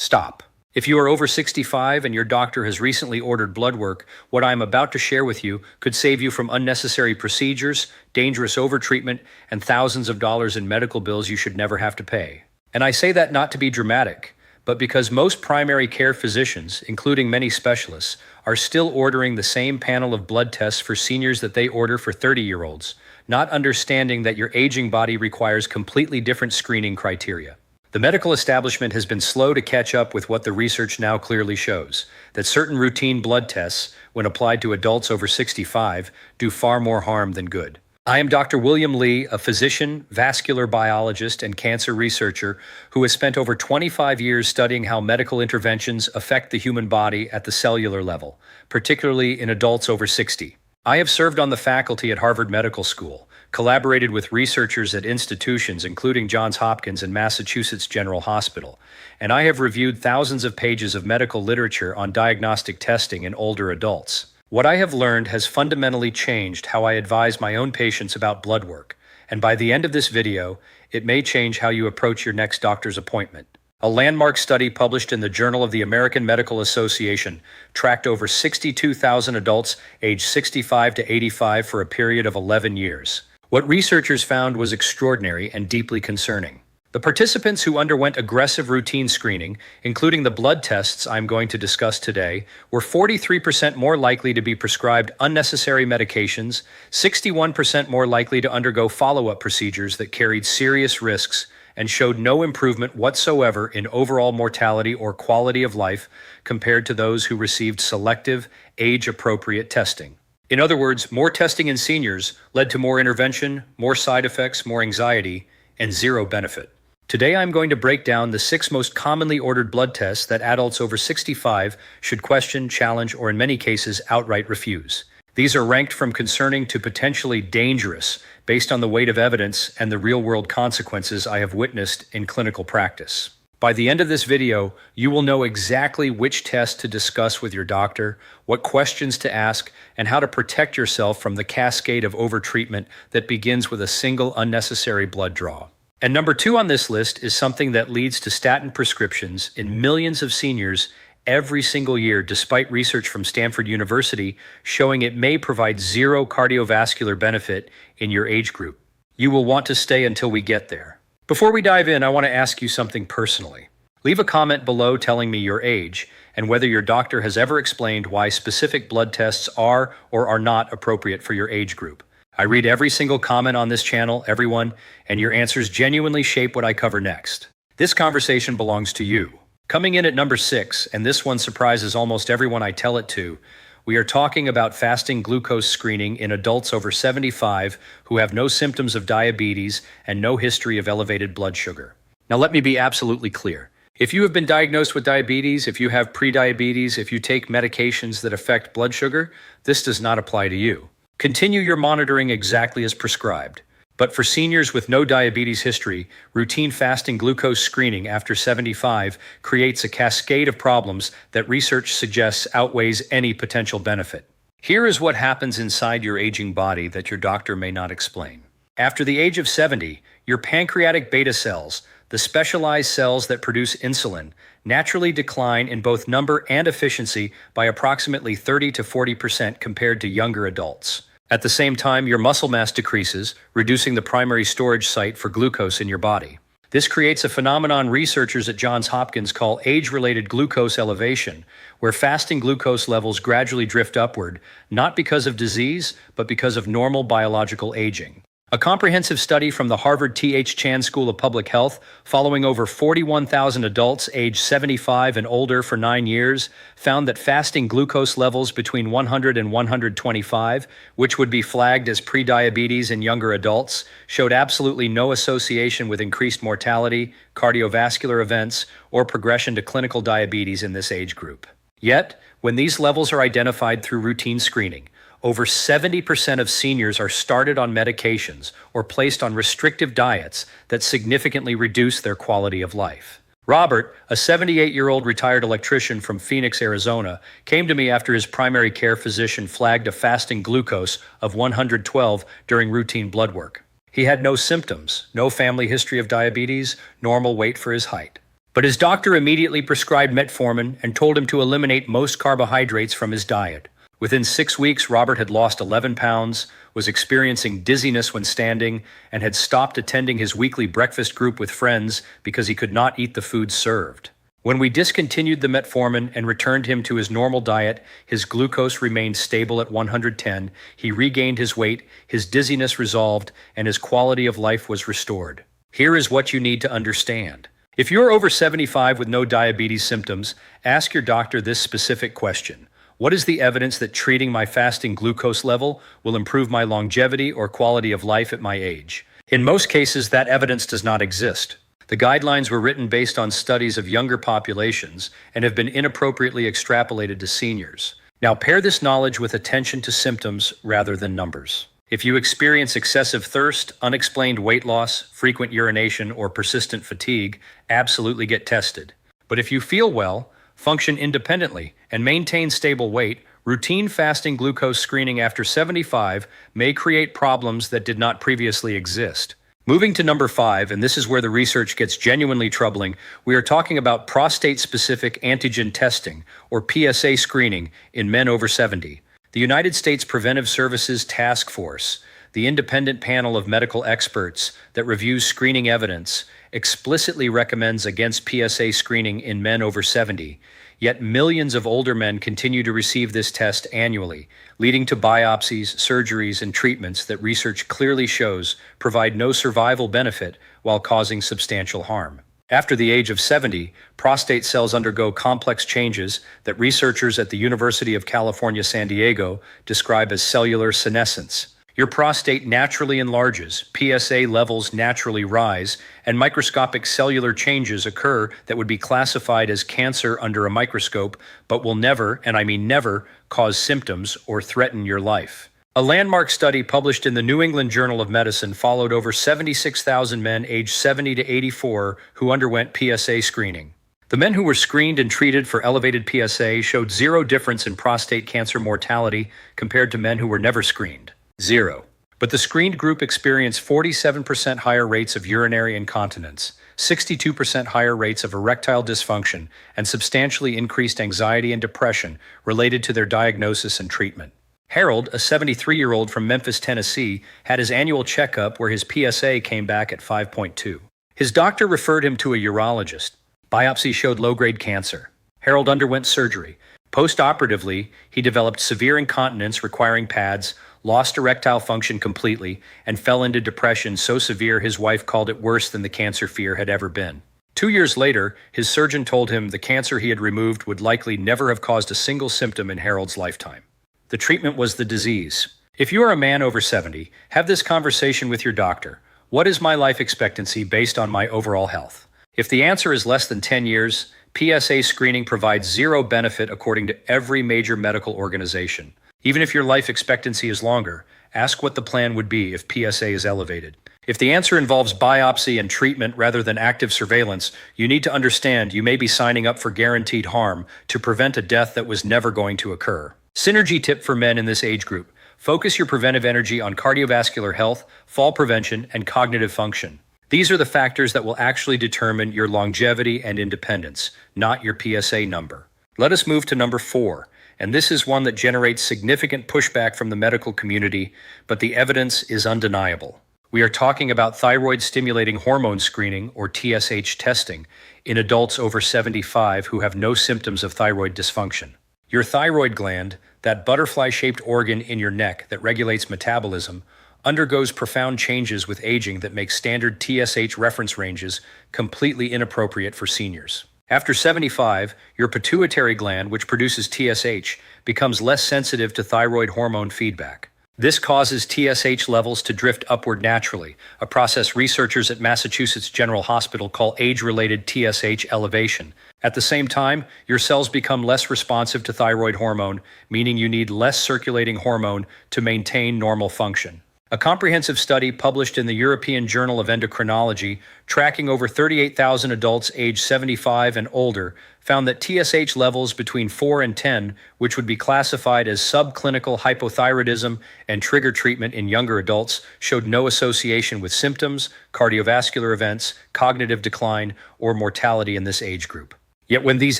Stop. If you are over 65 and your doctor has recently ordered blood work, what I am about to share with you could save you from unnecessary procedures, dangerous overtreatment, and thousands of dollars in medical bills you should never have to pay. And I say that not to be dramatic, but because most primary care physicians, including many specialists, are still ordering the same panel of blood tests for seniors that they order for 30-year-olds, not understanding that your aging body requires completely different screening criteria. The medical establishment has been slow to catch up with what the research now clearly shows, that certain routine blood tests, when applied to adults over 65, do far more harm than good. I am Dr. William Lee, a physician, vascular biologist, and cancer researcher who has spent over 25 years studying how medical interventions affect the human body at the cellular level, particularly in adults over 60. I have served on the faculty at Harvard Medical School, collaborated with researchers at institutions including Johns Hopkins and Massachusetts General Hospital, and I have reviewed thousands of pages of medical literature on diagnostic testing in older adults. What I have learned has fundamentally changed how I advise my own patients about blood work, and by the end of this video, it may change how you approach your next doctor's appointment. A landmark study published in the Journal of the American Medical Association tracked over 62,000 adults aged 65 to 85 for a period of 11 years. What researchers found was extraordinary and deeply concerning. The participants who underwent aggressive routine screening, including the blood tests I'm going to discuss today, were 43% more likely to be prescribed unnecessary medications, 61% more likely to undergo follow-up procedures that carried serious risks, and showed no improvement whatsoever in overall mortality or quality of life compared to those who received selective, age-appropriate testing. In other words, more testing in seniors led to more intervention, more side effects, more anxiety, and zero benefit. Today I'm going to break down the 6 most commonly ordered blood tests that adults over 65 should question, challenge, or in many cases outright refuse. These are ranked from concerning to potentially dangerous based on the weight of evidence and the real-world consequences I have witnessed in clinical practice. By the end of this video, you will know exactly which test to discuss with your doctor, what questions to ask, and how to protect yourself from the cascade of overtreatment that begins with a single unnecessary blood draw. And number 2 on this list is something that leads to statin prescriptions in millions of seniors every single year, despite research from Stanford University showing it may provide zero cardiovascular benefit in your age group. You will want to stay until we get there. Before we dive in, I want to ask you something personally. Leave a comment below telling me your age and whether your doctor has ever explained why specific blood tests are or are not appropriate for your age group. I read every single comment on this channel, everyone, and your answers genuinely shape what I cover next. This conversation belongs to you. Coming in at number 6, and this one surprises almost everyone I tell it to, we are talking about fasting glucose screening in adults over 75 who have no symptoms of diabetes and no history of elevated blood sugar. Now let me be absolutely clear. If you have been diagnosed with diabetes, if you have prediabetes, if you take medications that affect blood sugar, this does not apply to you. Continue your monitoring exactly as prescribed. But for seniors with no diabetes history, routine fasting glucose screening after 75 creates a cascade of problems that research suggests outweighs any potential benefit. Here is what happens inside your aging body that your doctor may not explain. After the age of 70, your pancreatic beta cells, the specialized cells that produce insulin, naturally decline in both number and efficiency by approximately 30 to 40% compared to younger adults. At the same time, your muscle mass decreases, reducing the primary storage site for glucose in your body. This creates a phenomenon researchers at Johns Hopkins call age-related glucose elevation, where fasting glucose levels gradually drift upward, not because of disease, but because of normal biological aging. A comprehensive study from the Harvard T.H. Chan School of Public Health, following over 41,000 adults aged 75 and older for 9 years, found that fasting glucose levels between 100 and 125, which would be flagged as prediabetes in younger adults, showed absolutely no association with increased mortality, cardiovascular events, or progression to clinical diabetes in this age group. Yet, when these levels are identified through routine screening, over 70% of seniors are started on medications or placed on restrictive diets that significantly reduce their quality of life. Robert, a 78-year-old retired electrician from Phoenix, Arizona, came to me after his primary care physician flagged a fasting glucose of 112 during routine blood work. He had no symptoms, no family history of diabetes, normal weight for his height. But his doctor immediately prescribed metformin and told him to eliminate most carbohydrates from his diet. Within 6 weeks, Robert had lost 11 pounds, was experiencing dizziness when standing, and had stopped attending his weekly breakfast group with friends because he could not eat the food served. When we discontinued the metformin and returned him to his normal diet, his glucose remained stable at 110, he regained his weight, his dizziness resolved, and his quality of life was restored. Here is what you need to understand. If you're over 75 with no diabetes symptoms, ask your doctor this specific question. What is the evidence that treating my fasting glucose level will improve my longevity or quality of life at my age? In most cases, that evidence does not exist. The guidelines were written based on studies of younger populations and have been inappropriately extrapolated to seniors. Now pair this knowledge with attention to symptoms rather than numbers. If you experience excessive thirst, unexplained weight loss, frequent urination, or persistent fatigue, absolutely get tested. But if you feel well, function independently, and maintain stable weight, routine fasting glucose screening after 75 may create problems that did not previously exist. Moving to number 5, and this is where the research gets genuinely troubling, we are talking about prostate-specific antigen testing, or PSA screening, in men over 70. The United States Preventive Services Task Force, the independent panel of medical experts that reviews screening evidence, explicitly recommends against PSA screening in men over 70, yet millions of older men continue to receive this test annually, leading to biopsies, surgeries, and treatments that research clearly shows provide no survival benefit while causing substantial harm. After the age of 70, prostate cells undergo complex changes that researchers at the University of California, San Diego describe as cellular senescence. Your prostate naturally enlarges, PSA levels naturally rise, and microscopic cellular changes occur that would be classified as cancer under a microscope, but will never, and I mean never, cause symptoms or threaten your life. A landmark study published in the New England Journal of Medicine followed over 76,000 men aged 70 to 84 who underwent PSA screening. The men who were screened and treated for elevated PSA showed zero difference in prostate cancer mortality compared to men who were never screened. Zero. But the screened group experienced 47% higher rates of urinary incontinence, 62% higher rates of erectile dysfunction, and substantially increased anxiety and depression related to their diagnosis and treatment. Harold, a 73-year-old from Memphis, Tennessee, had his annual checkup where his PSA came back at 5.2. His doctor referred him to a urologist. Biopsy showed low-grade cancer. Harold underwent surgery. Post-operatively, he developed severe incontinence requiring pads, lost erectile function completely, and fell into depression so severe his wife called it worse than the cancer fear had ever been. 2 years later, his surgeon told him the cancer he had removed would likely never have caused a single symptom in Harold's lifetime. The treatment was the disease. If you are a man over 70, have this conversation with your doctor. What is my life expectancy based on my overall health? If the answer is less than 10 years, PSA screening provides zero benefit according to every major medical organization. Even if your life expectancy is longer, ask what the plan would be if PSA is elevated. If the answer involves biopsy and treatment rather than active surveillance, you need to understand you may be signing up for guaranteed harm to prevent a death that was never going to occur. Synergy tip for men in this age group: focus your preventive energy on cardiovascular health, fall prevention, and cognitive function. These are the factors that will actually determine your longevity and independence, not your PSA number. Let us move to number 4, and this is one that generates significant pushback from the medical community, but the evidence is undeniable. We are talking about thyroid-stimulating hormone screening, or TSH testing, in adults over 75 who have no symptoms of thyroid dysfunction. Your thyroid gland, that butterfly-shaped organ in your neck that regulates metabolism, undergoes profound changes with aging that make standard TSH reference ranges completely inappropriate for seniors. After 75, your pituitary gland, which produces TSH, becomes less sensitive to thyroid hormone feedback. This causes TSH levels to drift upward naturally, a process researchers at Massachusetts General Hospital call age-related TSH elevation. At the same time, your cells become less responsive to thyroid hormone, meaning you need less circulating hormone to maintain normal function. A comprehensive study published in the European Journal of Endocrinology, tracking over 38,000 adults aged 75 and older, found that TSH levels between 4 and 10, which would be classified as subclinical hypothyroidism and trigger treatment in younger adults, showed no association with symptoms, cardiovascular events, cognitive decline, or mortality in this age group. Yet when these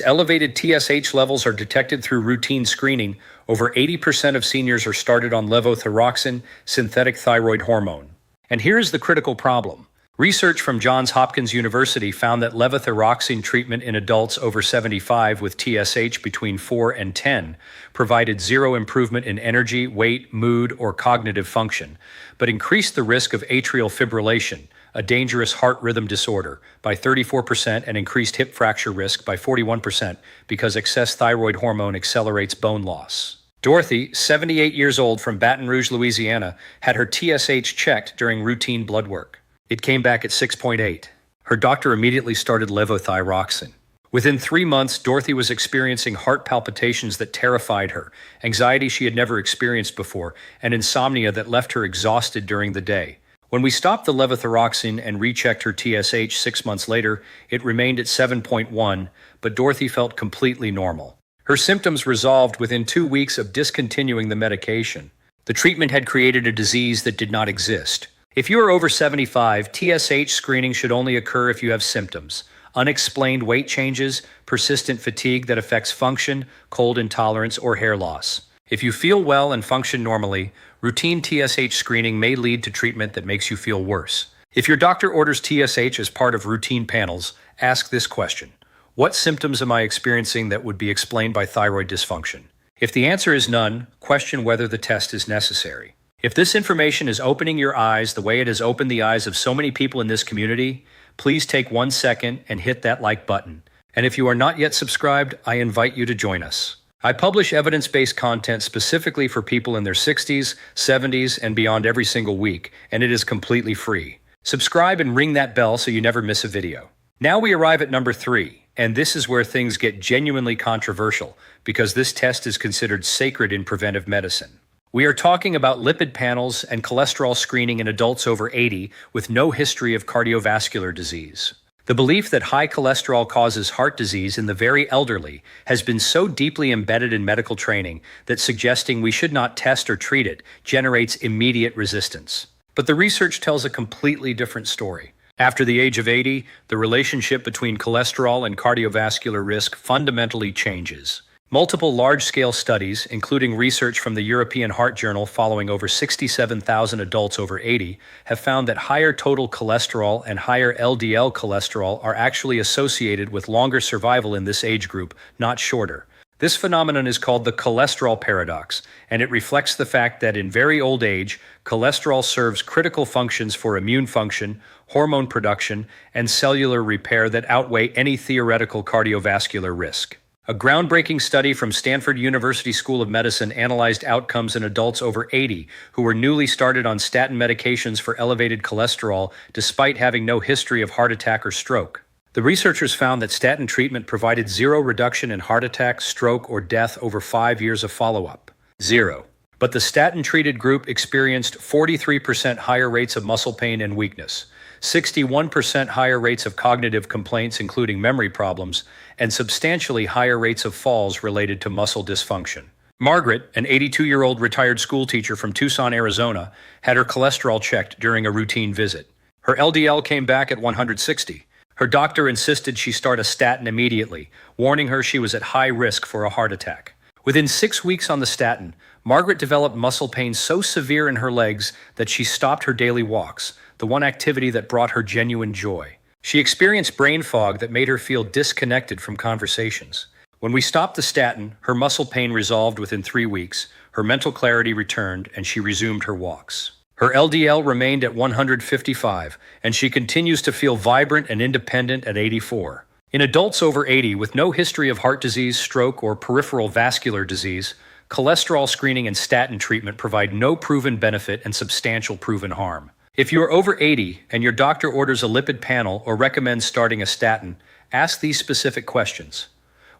elevated TSH levels are detected through routine screening, over 80% of seniors are started on levothyroxine, synthetic thyroid hormone. And here's the critical problem. Research from Johns Hopkins University found that levothyroxine treatment in adults over 75 with TSH between 4 and 10 provided zero improvement in energy, weight, mood, or cognitive function, but increased the risk of atrial fibrillation, a dangerous heart rhythm disorder, by 34% and increased hip fracture risk by 41% because excess thyroid hormone accelerates bone loss. Dorothy, 78 years old from Baton Rouge, Louisiana, had her TSH checked during routine blood work. It came back at 6.8. Her doctor immediately started levothyroxine. Within 3 months, Dorothy was experiencing heart palpitations that terrified her, anxiety she had never experienced before, and insomnia that left her exhausted during the day. When we stopped the levothyroxine and rechecked her TSH 6 months later, it remained at 7.1, but Dorothy felt completely normal. Her symptoms resolved within 2 weeks of discontinuing the medication. The treatment had created a disease that did not exist. If you are over 75, TSH screening should only occur if you have symptoms: unexplained weight changes, persistent fatigue that affects function, cold intolerance, or hair loss. If you feel well and function normally, routine TSH screening may lead to treatment that makes you feel worse. If your doctor orders TSH as part of routine panels, ask this question: what symptoms am I experiencing that would be explained by thyroid dysfunction? If the answer is none, question whether the test is necessary. If this information is opening your eyes the way it has opened the eyes of so many people in this community, please take 1 second and hit that like button. And if you are not yet subscribed, I invite you to join us. I publish evidence-based content specifically for people in their 60s, 70s, and beyond every single week, and it is completely free. Subscribe and ring that bell so you never miss a video. Now we arrive at number 3, and this is where things get genuinely controversial, because this test is considered sacred in preventive medicine. We are talking about lipid panels and cholesterol screening in adults over 80 with no history of cardiovascular disease. The belief that high cholesterol causes heart disease in the very elderly has been so deeply embedded in medical training that suggesting we should not test or treat it generates immediate resistance. But the research tells a completely different story. After the age of 80, the relationship between cholesterol and cardiovascular risk fundamentally changes. Multiple large-scale studies, including research from the European Heart Journal following over 67,000 adults over 80, have found that higher total cholesterol and higher LDL cholesterol are actually associated with longer survival in this age group, not shorter. This phenomenon is called the cholesterol paradox, and it reflects the fact that in very old age, cholesterol serves critical functions for immune function, hormone production, and cellular repair that outweigh any theoretical cardiovascular risk. A groundbreaking study from Stanford University School of Medicine analyzed outcomes in adults over 80 who were newly started on statin medications for elevated cholesterol despite having no history of heart attack or stroke. The researchers found that statin treatment provided zero reduction in heart attack, stroke, or death over 5 years of follow-up. Zero. But the statin-treated group experienced 43% higher rates of muscle pain and weakness, 61% higher rates of cognitive complaints including memory problems, and substantially higher rates of falls related to muscle dysfunction. Margaret, an 82-year-old retired schoolteacher from Tucson, Arizona, had her cholesterol checked during a routine visit. Her LDL came back at 160. Her doctor insisted she start a statin immediately, warning her she was at high risk for a heart attack. Within 6 weeks on the statin, Margaret developed muscle pain so severe in her legs that she stopped her daily walks, the one activity that brought her genuine joy. She experienced brain fog that made her feel disconnected from conversations. When we stopped the statin, her muscle pain resolved within 3 weeks, her mental clarity returned, and she resumed her walks. Her LDL remained at 155, and she continues to feel vibrant and independent at 84. In adults over 80 with no history of heart disease, stroke, or peripheral vascular disease, cholesterol screening and statin treatment provide no proven benefit and substantial proven harm. If you are over 80 and your doctor orders a lipid panel or recommends starting a statin, ask these specific questions.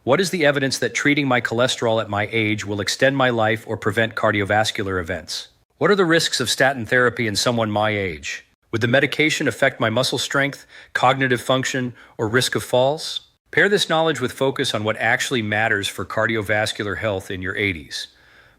What is the evidence that treating my cholesterol at my age will extend my life or prevent cardiovascular events? What are the risks of statin therapy in someone my age? Would the medication affect my muscle strength, cognitive function, or risk of falls? Pair this knowledge with focus on what actually matters for cardiovascular health in your 80s.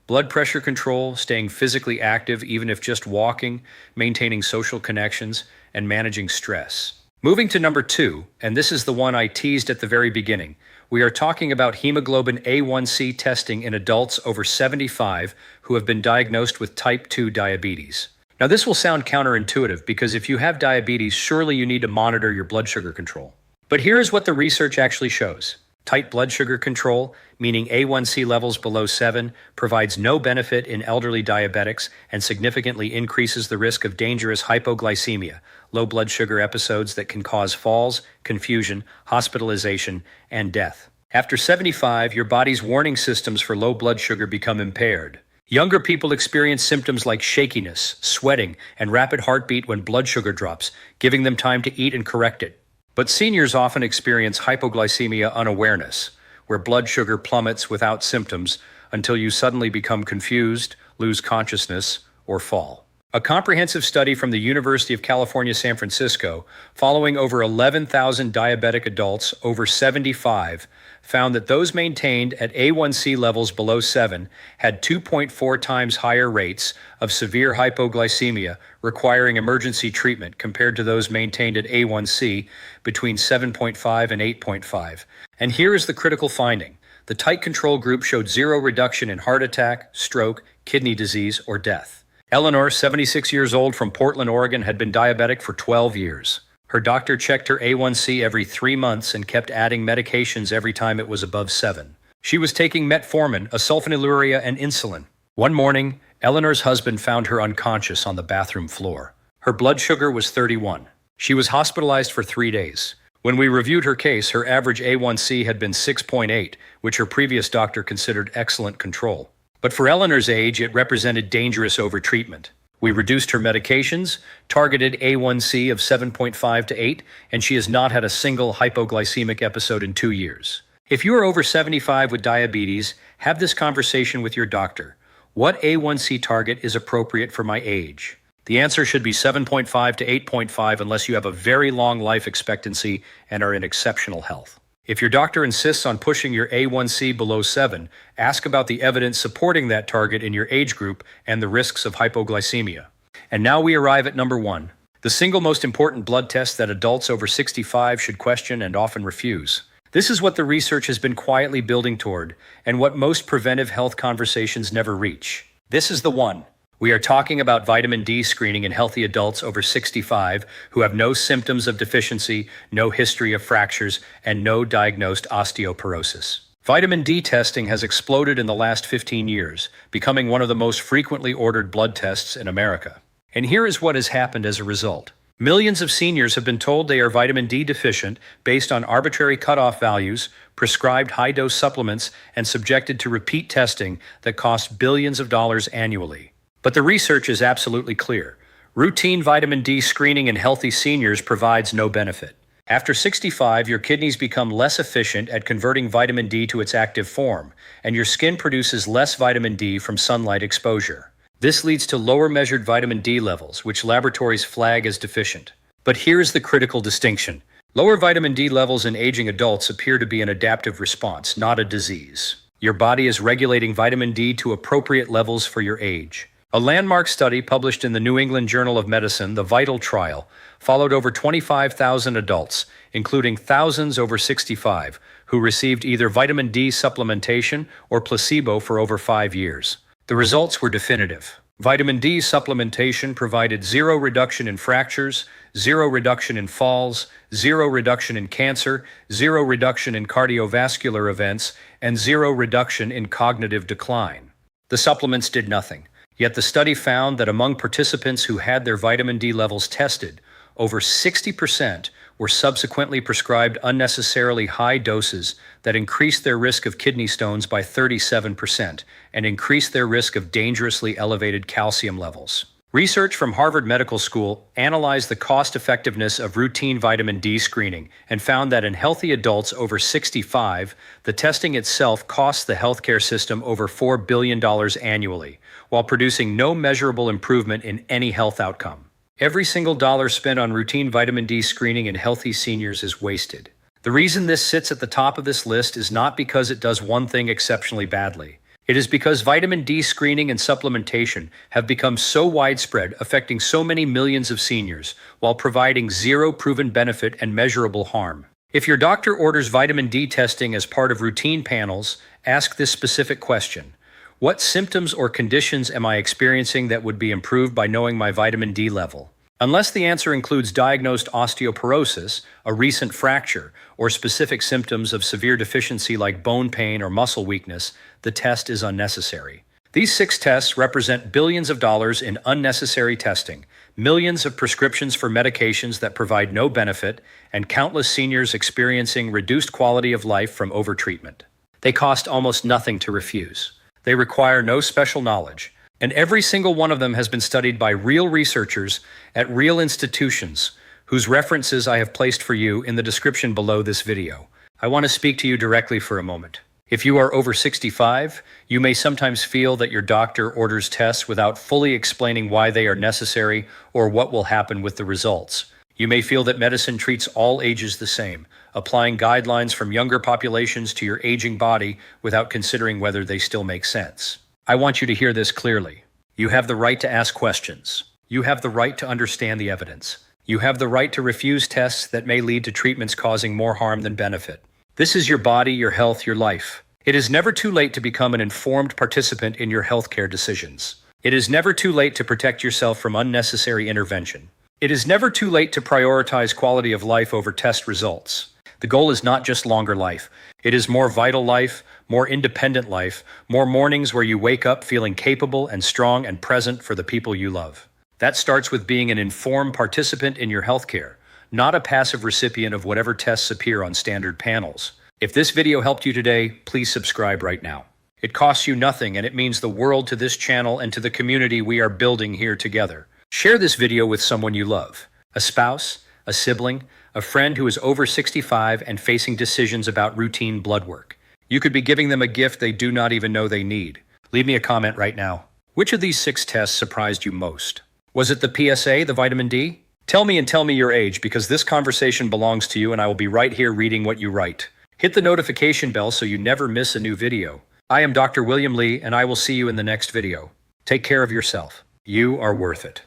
Blood pressure control, staying physically active even if just walking, maintaining social connections, and managing stress. Moving to number 2, and this is the one I teased at the very beginning, we are talking about hemoglobin A1C testing in adults over 75 who have been diagnosed with type 2 diabetes. Now, this will sound counterintuitive because if you have diabetes, surely you need to monitor your blood sugar control. But here is what the research actually shows. Tight blood sugar control, meaning A1C levels below 7, provides no benefit in elderly diabetics and significantly increases the risk of dangerous hypoglycemia, low blood sugar episodes that can cause falls, confusion, hospitalization, and death. After 75, your body's warning systems for low blood sugar become impaired. Younger people experience symptoms like shakiness, sweating, and rapid heartbeat when blood sugar drops, giving them time to eat and correct it. But seniors often experience hypoglycemia unawareness, where blood sugar plummets without symptoms until you suddenly become confused, lose consciousness, or fall. A comprehensive study from the University of California, San Francisco, following over 11,000 diabetic adults over 75, found that those maintained at A1C levels below 7 had 2.4 times higher rates of severe hypoglycemia requiring emergency treatment compared to those maintained at A1C between 7.5 and 8.5. And here is the critical finding. The tight control group showed zero reduction in heart attack, stroke, kidney disease, or death. Eleanor, 76 years old from Portland, Oregon, had been diabetic for 12 years. Her doctor checked her A1C every 3 months and kept adding medications every time it was above 7. She was taking metformin, a sulfonylurea, and insulin. One morning, Eleanor's husband found her unconscious on the bathroom floor. Her blood sugar was 31. She was hospitalized for 3 days. When we reviewed her case, her average A1C had been 6.8, which her previous doctor considered excellent control. But for Eleanor's age, it represented dangerous overtreatment. We reduced her medications, targeted A1C of 7.5 to 8, and she has not had a single hypoglycemic episode in 2 years. If you are over 75 with diabetes, have this conversation with your doctor. What A1C target is appropriate for my age? The answer should be 7.5 to 8.5 unless you have a very long life expectancy and are in exceptional health. If your doctor insists on pushing your A1C below 7, ask about the evidence supporting that target in your age group and the risks of hypoglycemia. And now we arrive at number 1, the single most important blood test that adults over 65 should question and often refuse. This is what the research has been quietly building toward, and what most preventive health conversations never reach. This is the one. We are talking about vitamin D screening in healthy adults over 65 who have no symptoms of deficiency, no history of fractures, and no diagnosed osteoporosis. Vitamin D testing has exploded in the last 15 years, becoming one of the most frequently ordered blood tests in America. And here is what has happened as a result. Millions of seniors have been told they are vitamin D deficient based on arbitrary cutoff values, prescribed high-dose supplements, and subjected to repeat testing that cost billions of dollars annually. But the research is absolutely clear. Routine vitamin D screening in healthy seniors provides no benefit. After 65, your kidneys become less efficient at converting vitamin D to its active form, and your skin produces less vitamin D from sunlight exposure. This leads to lower measured vitamin D levels, which laboratories flag as deficient. But here's the critical distinction. Lower vitamin D levels in aging adults appear to be an adaptive response, not a disease. Your body is regulating vitamin D to appropriate levels for your age. A landmark study published in the New England Journal of Medicine, the VITAL trial, followed over 25,000 adults, including thousands over 65, who received either vitamin D supplementation or placebo for over 5 years. The results were definitive. Vitamin D supplementation provided zero reduction in fractures, zero reduction in falls, zero reduction in cancer, zero reduction in cardiovascular events, and zero reduction in cognitive decline. The supplements did nothing. Yet the study found that among participants who had their vitamin D levels tested, over 60% were subsequently prescribed unnecessarily high doses that increased their risk of kidney stones by 37% and increased their risk of dangerously elevated calcium levels. Research from Harvard Medical School analyzed the cost-effectiveness of routine vitamin D screening and found that in healthy adults over 65, the testing itself costs the healthcare system over $4 billion annually, while producing no measurable improvement in any health outcome. Every single dollar spent on routine vitamin D screening in healthy seniors is wasted. The reason this sits at the top of this list is not because it does one thing exceptionally badly. It is because vitamin D screening and supplementation have become so widespread, affecting so many millions of seniors, while providing zero proven benefit and measurable harm. If your doctor orders vitamin D testing as part of routine panels, ask this specific question. What symptoms or conditions am I experiencing that would be improved by knowing my vitamin D level? Unless the answer includes diagnosed osteoporosis, a recent fracture, or specific symptoms of severe deficiency like bone pain or muscle weakness, the test is unnecessary. These 6 tests represent billions of dollars in unnecessary testing, millions of prescriptions for medications that provide no benefit, and countless seniors experiencing reduced quality of life from overtreatment. They cost almost nothing to refuse. They require no special knowledge. And every single one of them has been studied by real researchers at real institutions, whose references I have placed for you in the description below this video. I want to speak to you directly for a moment. If you are over 65, you may sometimes feel that your doctor orders tests without fully explaining why they are necessary or what will happen with the results. You may feel that medicine treats all ages the same, applying guidelines from younger populations to your aging body without considering whether they still make sense. I want you to hear this clearly. You have the right to ask questions. You have the right to understand the evidence. You have the right to refuse tests that may lead to treatments causing more harm than benefit. This is your body, your health, your life. It is never too late to become an informed participant in your healthcare decisions. It is never too late to protect yourself from unnecessary intervention. It is never too late to prioritize quality of life over test results. The goal is not just longer life. It is more vital life, more independent life, more mornings where you wake up feeling capable and strong and present for the people you love. That starts with being an informed participant in your healthcare, not a passive recipient of whatever tests appear on standard panels. If this video helped you today, please subscribe right now. It costs you nothing, and it means the world to this channel and to the community we are building here together. Share this video with someone you love, a spouse, a sibling, a friend who is over 65 and facing decisions about routine blood work. You could be giving them a gift they do not even know they need. Leave me a comment right now. Which of these 6 tests surprised you most? Was it the PSA, the vitamin D? Tell me and tell me your age, because this conversation belongs to you and I will be right here reading what you write. Hit the notification bell so you never miss a new video. I am Dr. William Lee, and I will see you in the next video. Take care of yourself. You are worth it.